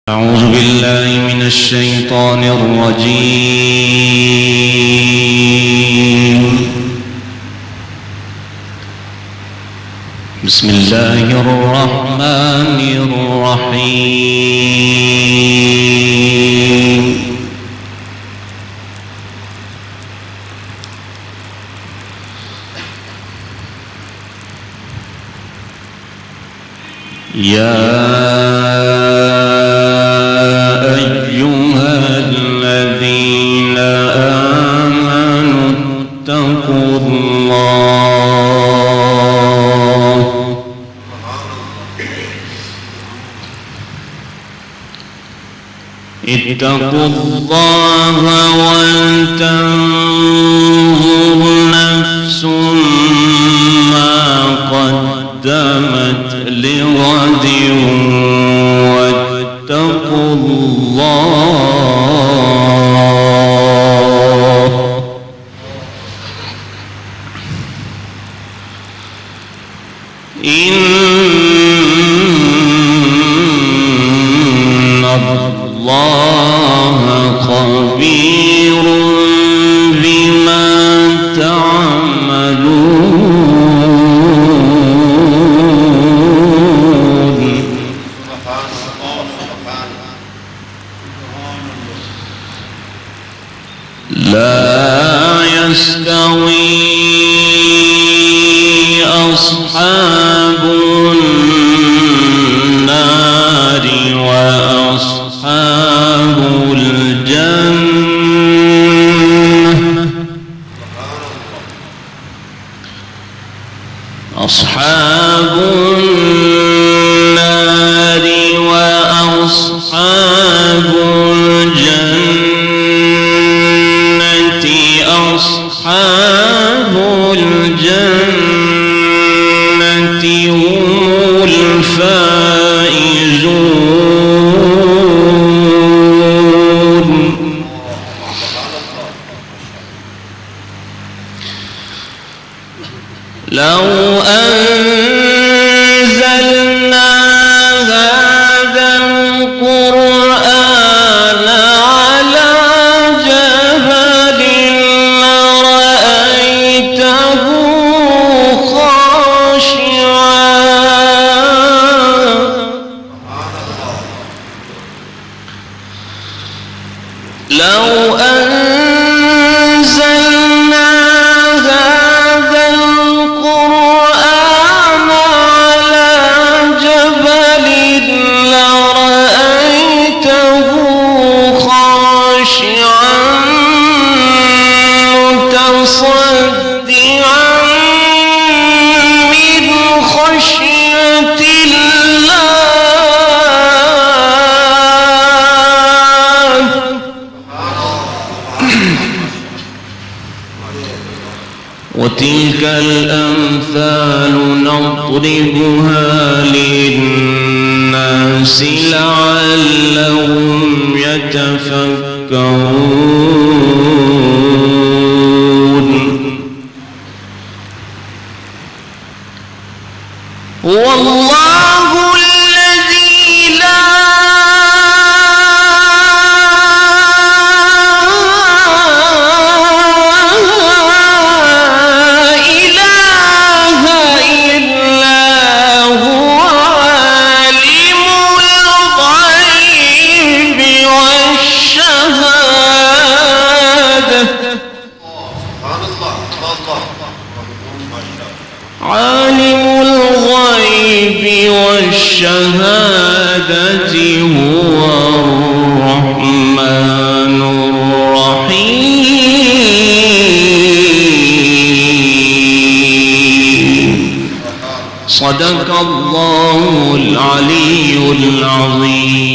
أعوذ بالله من الشيطان الرجيم. بسم الله الرحمن الرحيم. يا أيها الذين آمنوا اتقوا الله ولتنظر نفس ما قدمت لغد واتقوا الله إن الله خبير بما تعملون. لا يستوي أصحاب النار وأصحاب الجنة. أصحاب النار وأصحاب الجنة أصحاب الجنة هم الفائزون. لو أنزلنا هذا القرآن على جبل لرأيته لو أنزلنا هذا القرآن على جبل لرأيته خاشعا متصدعا من خشية الله. وتلك الأمثال نضربها للناس لعلهم يتفكرون. والله الذي لا عالم الغيب والشهادة هو الرحمن الرحيم. صدق الله العلي العظيم.